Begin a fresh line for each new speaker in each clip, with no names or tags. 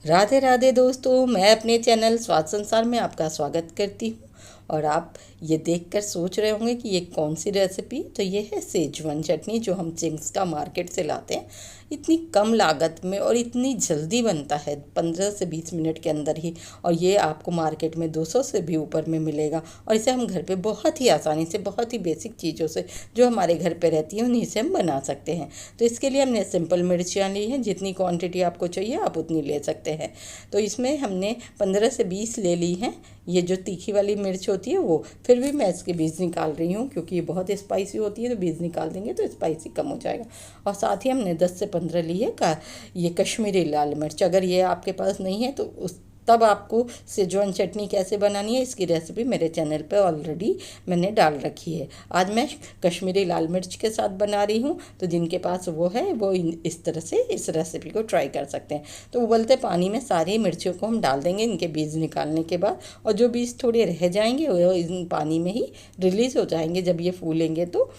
राधे राधे दोस्तों, मैं अपने चैनल स्वाद संसार में आपका स्वागत करती हूँ। और आप ये देखकर सोच रहे होंगे कि ये कौन सी रेसिपी। तो ये है सेजवान चटनी, जो हम चिंग्स का मार्केट से लाते हैं। इतनी कम लागत में और इतनी जल्दी बनता है, 15 से 20 मिनट के अंदर ही। और ये आपको मार्केट में 200 से भी ऊपर में मिलेगा। और इसे हम घर पे बहुत ही आसानी से, बहुत ही बेसिक चीज़ों से जो हमारे घर पे रहती हैं उन्हीं से हम बना सकते हैं। तो इसके लिए हमने सिंपल मिर्चियाँ ली हैं, जितनी क्वांटिटी आपको चाहिए आप उतनी ले सकते हैं। तो इसमें हमने 15 से 20 ले ली हैं। ये जो तीखी वाली मिर्च होती है वो, फिर भी मैं इसके बीज निकाल रही हूँ क्योंकि ये बहुत स्पाइसी होती है, तो बीज निकाल देंगे तो स्पाइसी कम हो जाएगा। और साथ ही हमने 10 से 15 लिए ये कश्मीरी लाल मिर्च। अगर ये आपके पास नहीं है तो उस तब आपको सेजवान चटनी कैसे बनानी है इसकी रेसिपी मेरे चैनल पे ऑलरेडी मैंने डाल रखी है। आज मैं कश्मीरी लाल मिर्च के साथ बना रही हूँ, तो जिनके पास वो है वो इस तरह से इस रेसिपी को ट्राई कर सकते हैं। तो उबलते पानी में सारी मिर्चियों को हम डाल देंगे इनके बीज निकालने के बाद। और जो बीज थोड़े रह जाएंगे वो इन पानी में ही रिलीज़ हो जाएंगे जब ये फूलेंगे। तो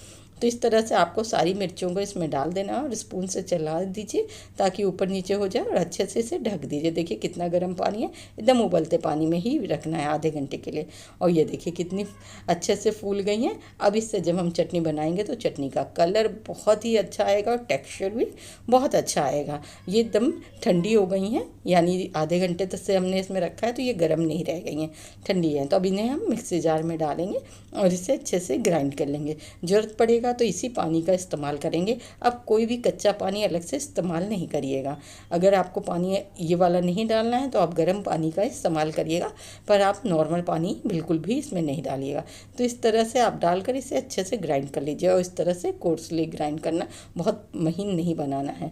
इस तरह से आपको सारी मिर्चों को इसमें डाल देना और स्पून से चला दीजिए ताकि ऊपर नीचे हो जाए, और अच्छे से इसे ढक दीजिए। देखिए कितना गर्म पानी है, एकदम उबलते पानी में ही रखना है आधे घंटे के लिए। और ये देखिए कितनी अच्छे से फूल गई हैं। अब इससे जब हम चटनी बनाएंगे तो चटनी का कलर बहुत ही अच्छा आएगा और टेक्सचर भी बहुत अच्छा आएगा। ये एकदम ठंडी हो गई हैं, यानी आधे घंटे तक से हमने इसमें रखा है तो ये गर्म नहीं रह गई हैं, ठंडी हैं। तो अब इन्हें हम मिक्सी जार में डालेंगे और इसे अच्छे से ग्राइंड कर लेंगे। ज़रूरत पड़ेगा तो इसी पानी का इस्तेमाल करेंगे। अब कोई भी कच्चा पानी अलग से इस्तेमाल नहीं करिएगा। अगर आपको पानी ये वाला नहीं डालना है तो आप गर्म पानी का इस्तेमाल करिएगा, पर आप नॉर्मल पानी बिल्कुल भी इसमें नहीं डालिएगा। तो इस तरह से आप डालकर इसे अच्छे से ग्राइंड कर लीजिए। और इस तरह से कोर्सली ग्राइंड करना, बहुत महीन नहीं बनाना है।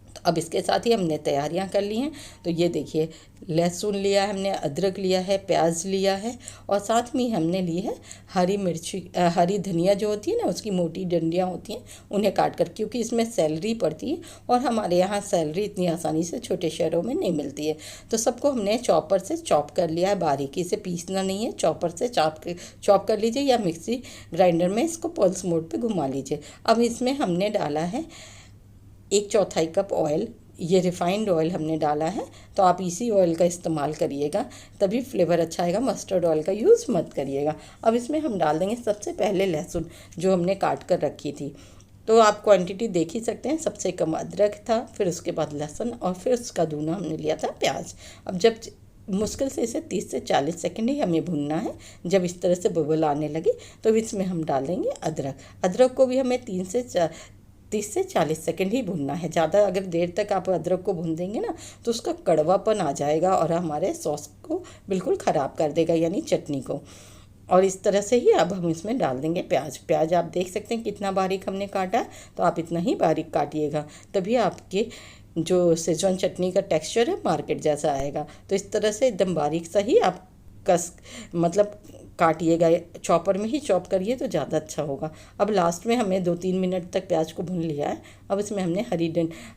तो अब इसके साथ ही हमने तैयारियां कर ली हैं। तो ये देखिए, लहसुन लिया है हमने, अदरक लिया है, प्याज लिया है, और साथ में हमने ली है हरी मिर्ची, हरी धनिया जो होती है ना, उसकी मोटी डंडियाँ होती हैं उन्हें काट कर, क्योंकि इसमें सैलरी पड़ती है और हमारे यहाँ सैलरी इतनी आसानी से छोटे शहरों में नहीं मिलती है। तो सबको हमने चॉपर से चॉप कर लिया है बारीकी से, पीसना नहीं है, चॉपर से चॉप कर लीजिए या मिक्सी ग्राइंडर में इसको पल्स मोड पे घुमा लीजिए। अब इसमें हमने डाला है 1/4 कप ऑयल। ये रिफाइंड ऑयल हमने डाला है, तो आप इसी ऑयल का इस्तेमाल करिएगा, तभी फ्लेवर अच्छा आएगा। मस्टर्ड ऑयल का यूज़ मत करिएगा। अब इसमें हम डाल देंगे सबसे पहले लहसुन, जो हमने काट कर रखी थी। तो आप क्वांटिटी देख ही सकते हैं, सबसे कम अदरक था, फिर उसके बाद लहसुन, और फिर उसका दूना हमने लिया था प्याज। अब जब मुश्किल से इसे 30 से 40 सेकंड ही हमें भूनना है। जब इस तरह से बबल आने लगे तो इसमें हम डाल देंगे अदरक। अदरक को भी हमें 30 से 40 सेकंड ही भूनना है। ज़्यादा अगर देर तक आप अदरक को भून देंगे ना तो उसका कड़वापन आ जाएगा और हमारे सॉस को बिल्कुल ख़राब कर देगा, यानी चटनी को। और इस तरह से ही अब हम इसमें डाल देंगे प्याज। प्याज आप देख सकते हैं कितना बारीक हमने काटा, तो आप इतना ही बारीक काटिएगा, तभी आपके जो सेजवान चटनी का टेक्सचर है मार्केट जैसा आएगा। तो इस तरह से एकदम बारीक सा ही आप कस मतलब काटिएगा, चॉपर में ही चॉप करिए तो ज़्यादा अच्छा होगा। अब लास्ट में हमें 2-3 मिनट तक प्याज को भून लिया है। अब इसमें हमने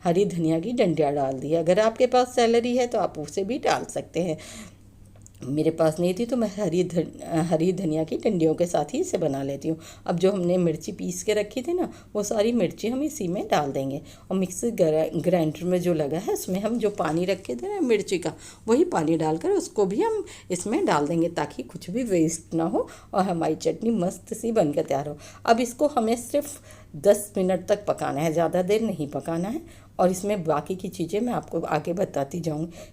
हरी धनिया की डंडियाँ डाल दी है। अगर आपके पास सैलरी है तो आप उसे भी डाल सकते हैं। मेरे पास नहीं थी तो मैं हरी धनिया की डंडियों के साथ ही इसे बना लेती हूँ। अब जो हमने मिर्ची पीस के रखी थी ना, वो सारी मिर्ची हम इसी में डाल देंगे। और मिक्सी ग्राइंडर में जो लगा है उसमें हम जो पानी रखे थे ना मिर्ची का, वही पानी डालकर उसको भी हम इसमें डाल देंगे, ताकि कुछ भी वेस्ट ना हो और हमारी चटनी मस्त सी बन कर तैयार हो। अब इसको हमें सिर्फ 10 मिनट तक पकाना है, ज़्यादा देर नहीं पकाना है। और इसमें बाकी की चीज़ें मैं आपको आगे बताती जाऊँगी।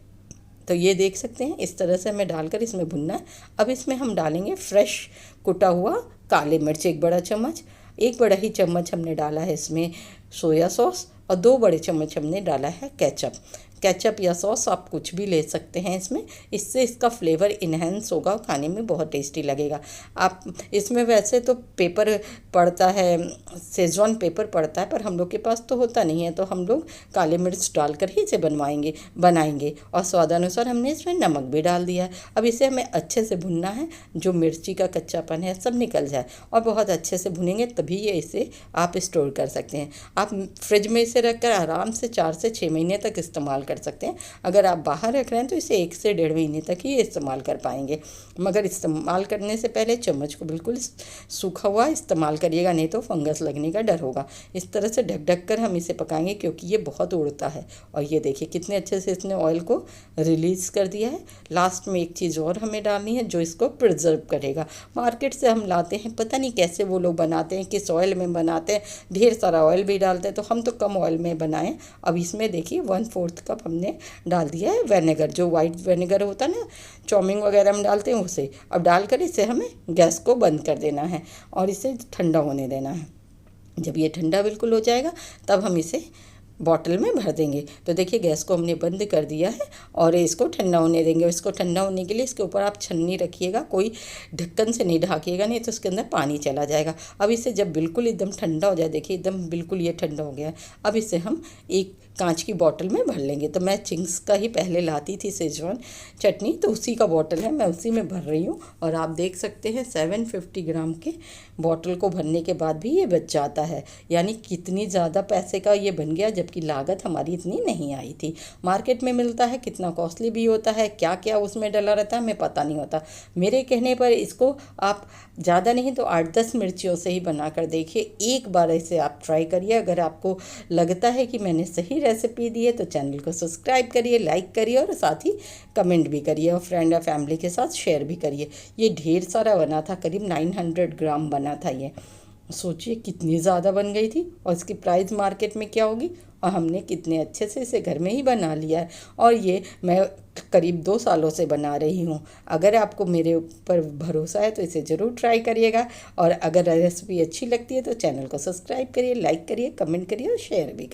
तो ये देख सकते हैं, इस तरह से हमें डालकर इसमें भुनना है। अब इसमें हम डालेंगे फ्रेश कुटा हुआ काले मिर्च, 1 बड़ा चम्मच। 1 बड़ा ही चम्मच हमने डाला है इसमें सोया सॉस, और 2 बड़े चम्मच हमने डाला है केचप। केचप या सॉस आप कुछ भी ले सकते हैं इसमें, इससे इसका फ्लेवर इन्हेंस होगा, खाने में बहुत टेस्टी लगेगा। आप इसमें वैसे तो पेपर पड़ता है, शेज़वान पेपर पड़ता है, पर हम लोग के पास तो होता नहीं है, तो हम लोग काले मिर्च डालकर ही इसे बनाएंगे। और स्वादानुसार हमने इसमें नमक भी डाल दिया है। अब इसे हमें अच्छे से भुनना है, जो मिर्ची का कच्चापन है सब निकल जाए, और बहुत अच्छे से भुनेंगे तभी ये इसे आप स्टोर कर सकते हैं। आप फ्रिज में इसे रखकर आराम से 4 से 6 महीने तक इस्तेमाल कर सकते हैं। अगर आप बाहर रख रहे हैं तो इसे 1 से 1.5 महीने तक ही इस्तेमाल कर पाएंगे, मगर इस्तेमाल करने से पहले चम्मच को बिल्कुल सूखा हुआ इस्तेमाल करिएगा, नहीं तो फंगस लगने का डर होगा। इस तरह से ढक ढक कर हम इसे पकाएंगे क्योंकि ये बहुत उड़ता है। और ये देखिए कितने अच्छे से इसने ऑयल को रिलीज़ कर दिया है। लास्ट में एक चीज़ और हमें डालनी है जो इसको प्रिजर्व करेगा। मार्केट से हम लाते हैं, पता नहीं कैसे वो लोग बनाते हैं, किस ऑयल में बनाते हैं, ढेर सारा ऑयल भी डालते हैं, तो हम तो कम ऑयल में बनाएं। अब इसमें देखिए 1/4 कप हमने डाल दिया है विनेगर, जो वाइट विनेगर होता है ना, चाउमीन वगैरह में डालते हैं उसे। अब डालकर इसे हमें गैस को बंद कर देना है और इसे ठंडा होने देना है। जब ये ठंडा बिल्कुल हो जाएगा तब हम इसे बॉटल में भर देंगे। तो देखिए गैस को हमने बंद कर दिया है और इसको ठंडा होने देंगे। और इसको ठंडा होने के लिए इसके ऊपर आप छन्नी रखिएगा, कोई ढक्कन से नहीं ढाकिएगा, नहीं तो उसके अंदर पानी चला जाएगा। अब इसे जब बिल्कुल एकदम ठंडा हो जाए, देखिए एकदम बिल्कुल ये ठंडा हो गया है, अब इसे हम एक कांच की बॉटल में भर लेंगे। तो मैं चिंग्स का ही पहले लाती थी सेजवान चटनी, तो उसी का बॉटल है, मैं उसी में भर रही हूँ। और आप देख सकते हैं 750 ग्राम के बॉटल को भरने के बाद भी ये बच जाता है, यानी कितनी ज़्यादा पैसे का ये बन गया, जबकि लागत हमारी इतनी नहीं आई थी। मार्केट में मिलता है, कितना कॉस्टली भी होता है, क्या क्या उसमें डला रहता है हमें पता नहीं होता। मेरे कहने पर इसको आप ज़्यादा नहीं तो 8-10 मिर्चियों से ही बना कर देखिए, एक बार इसे आप ट्राई करिए। अगर आपको लगता है कि मैंने सही रेसिपी दी है तो चैनल को सब्सक्राइब करिए, लाइक करिए और साथ ही कमेंट भी करिए और फ्रेंड और फैमिली के साथ शेयर भी करिए। ये ढेर सारा बना था, करीब 900 ग्राम बना था ये। सोचिए कितनी ज़्यादा बन गई थी और इसकी प्राइस मार्केट में क्या होगी, और हमने कितने अच्छे से इसे घर में ही बना लिया है। और ये मैं करीब 2 सालों से बना रही हूँ। अगर आपको मेरे ऊपर भरोसा है तो इसे ज़रूर ट्राई करिएगा। और अगर रेसिपी अच्छी लगती है तो चैनल को सब्सक्राइब करिए, लाइक करिए, कमेंट करिए और शेयर भी करिए।